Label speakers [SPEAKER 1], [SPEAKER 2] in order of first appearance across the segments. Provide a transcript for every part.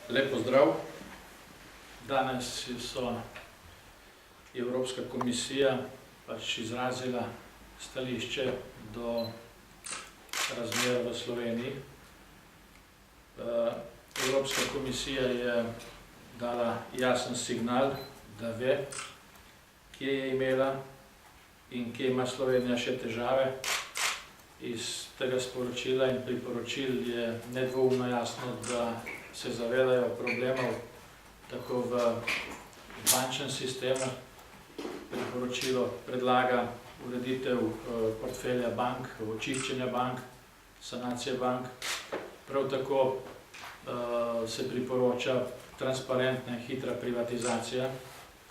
[SPEAKER 1] Lep pozdrav. Danes so Evropska komisija izrazila stališče do razmer v Sloveniji. Evropska komisija je dala jasen signal, da ve, kje je imela in kje ima Slovenija še težave. Iz tega sporočila in priporočil je nedvoumno jasno, da se zavedajo problemov tako v bančnem sistemu. Priporočilo predlaga ureditev portfelja bank, očiščenja bank, sanacije bank. Prav tako se priporoča transparentna in hitra privatizacija.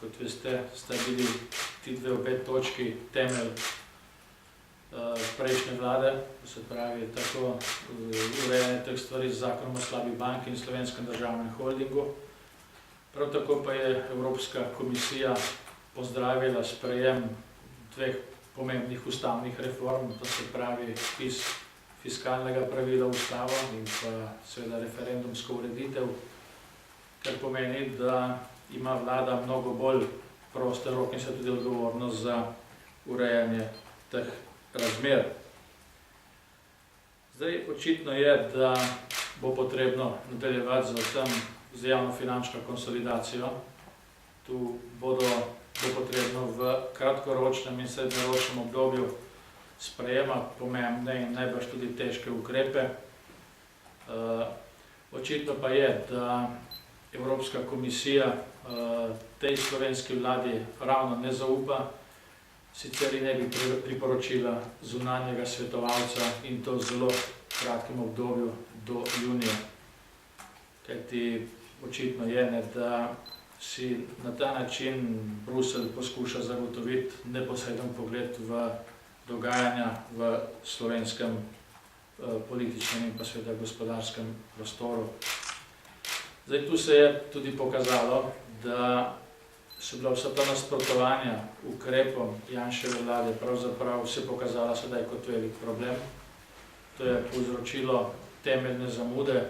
[SPEAKER 1] Kot veste, sta bili ti obe točki temelj prejšnje vlade, se pravi tako urejanje teh stvari z zakonom o slabi banki in Slovenskem državnem holdingu. Prav tako pa je Evropska komisija pozdravila sprejem dveh pomembnih ustavnih reform, to se pravi fiskalnega pravila v ustavo in pa seveda referendumsko ureditev, kar pomeni, da ima vlada mnogo bolj proste roke in se tudi odgovornost za urejanje teh razmer. Zdaj, očitno je, da bo potrebno nadaljevati z javnofinančno konsolidacijo. Tu bo potrebno v kratkoročnem in srednjeročnem obdobju sprejemati pomembne in najbrž tudi težke ukrepe. Očitno pa je, da Evropska komisija tej slovenski vladi ravno ne zaupa, sicer ne bi priporočila zunanjega svetovalca in to v zelo kratkem obdobju do junija. Kajti očitno je, da si na ta način Bruselj poskuša zagotoviti neposreden pogled v dogajanja v slovenskem političnem in pa seveda gospodarskem prostoru. Zdaj, tu se je tudi pokazalo, da so bila vsa ta nasprotovanja ukrepom Janševe vlade pravzaprav se pokazala sedaj kot velik problem. To je povzročilo temeljne zamude,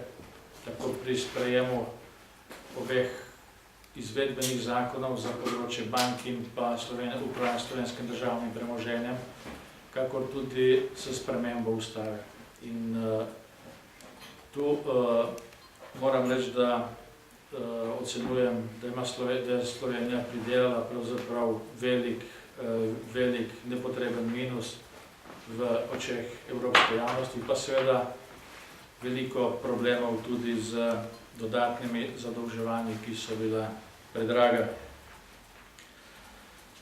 [SPEAKER 1] tako pri sprejemu obeh izvedbenih zakonov za področje bank in pa upravljanja Slovenskim državnim premoženjem, kakor tudi s spremembo ustave. In tu moram reči, da ocenjujem, da je Slovenija pridelala pravzaprav velik nepotreben minus v očeh evropske javnosti, pa seveda veliko problemov tudi z dodatnimi zadolževanji, ki so bila predraga.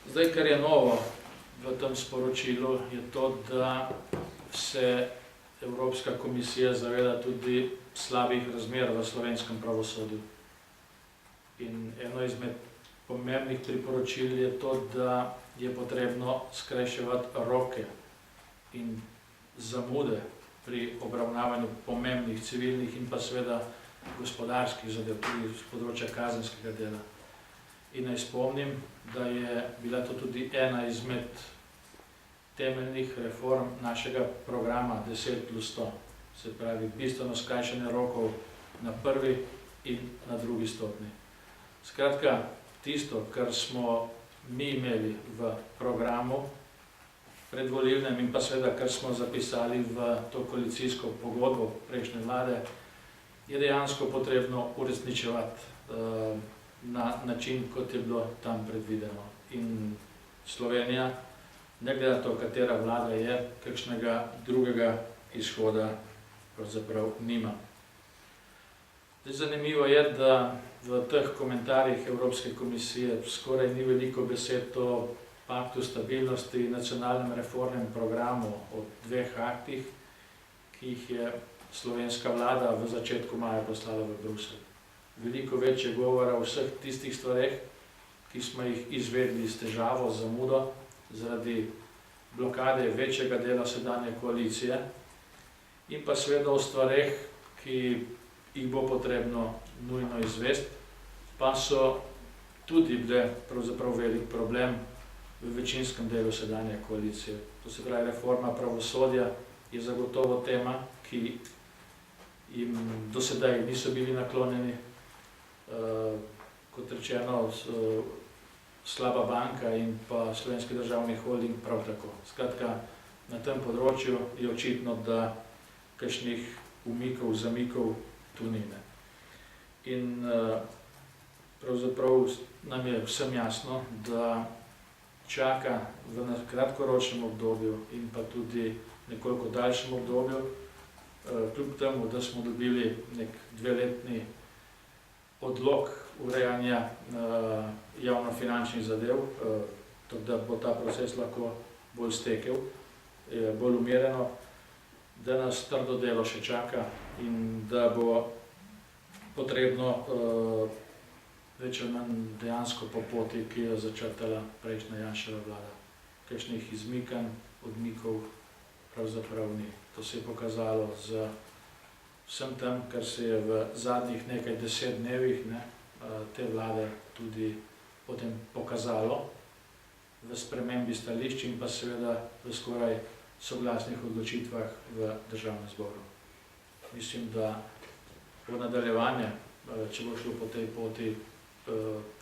[SPEAKER 1] Zdaj, kar je novo v tem sporočilu, je to, da se Evropska komisija zaveda tudi slabih razmer v slovenskem pravosodju. In eno izmed pomembnih priporočil je to, da je potrebno skrajševati roke in zamude pri obravnavanju pomembnih civilnih in pa seveda gospodarskih zadev, tudi z področja kazenskega dela. In naj spomnim, da je bila to tudi ena izmed temeljnih reform našega programa 10+100, se pravi bistveno skrajšanje rokov na prvi in na drugi stopnji. Skratka, tisto, kar smo mi imeli v programu predvolilnem in pa seveda, kar smo zapisali v to koalicijsko pogodbo prejšnje vlade, je dejansko potrebno uresničevati na način, kot je bilo tam predvideno. In Slovenija, ne glede na to, katera vlada je, kakšnega drugega izhoda pravzaprav nima. Zanimivo je, da v teh komentarjih Evropske komisije skoraj ni veliko besed o paktu stabilnosti in nacionalnem reformnem programu, o dveh aktih, ki jih je slovenska vlada v začetku maja poslala v Bruselj. Veliko več je govora o vseh tistih stvareh, ki smo jih izvedli s težavo, zamudo, zaradi blokade večjega dela sedanje koalicije in pa seveda o stvareh, ki jih bo potrebno nujno izvesti, pa so tudi bile pravzaprav velik problem v večinskem delu sedanje koalicije. To se pravi, reforma pravosodja je zagotovo tema, ki jim do sedaj niso bili naklonjeni. kot rečeno, slaba banka in pa Slovenski državni holding prav tako. Skratka, na tem področju je očitno, da kakšnih umikov, zamikov tu ni. In pravzaprav nam je vsem jasno, da čaka v kratkoročnem obdobju in pa tudi nekoliko daljšem obdobju, kljub temu, da smo dobili nek 2-letni odlog urejanja javnofinančnih zadev, tako da bo ta proces lahko bolj stekel, bolj umirjeno, da nas trdo delo še čaka in da bo potrebno več ali manj dejansko po poti, ki jo začrtala prejšnja Janševa vlada. Kakšnih izmikanj, odmikov pravzaprav ni. To se je pokazalo z vsem tem, kar se je v zadnjih nekaj 10 dnevih te vlade tudi potem pokazalo v spremembi stališč in pa seveda v skoraj soglasnih odločitvah v državnem zboru. Mislim, da bo nadaljevanje, če bo šlo po tej poti,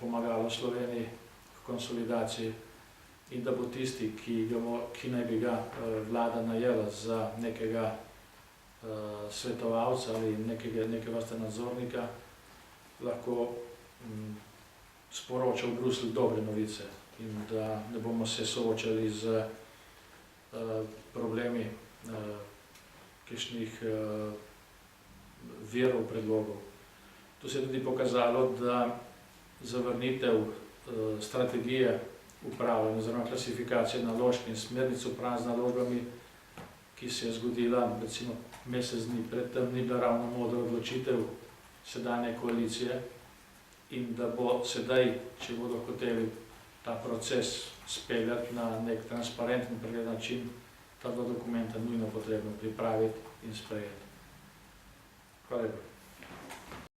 [SPEAKER 1] pomagalo Sloveniji k konsolidaciji in da bo tisti, ki naj bi ga vlada najela za nekega svetovalca ali neke vrste nadzornika, lahko sporoča v Bruselj dobre novice in da ne bomo se soočali z problemi kakšnih virov predlogov. To se je tudi pokazalo, da zavrnitev strategije upravljanja oziroma klasifikacije naložb in smernic upravljanja z naložbami, ki se je zgodila recimo mesec dni predtem, ni bila ravno modra odločitev sedanje koalicije in da bo sedaj, če bodo hoteli ta proces speljati na nek transparenten pregled način, ta dva dokumenta nujno potrebno pripraviti in sprejeti. Hvala lepa.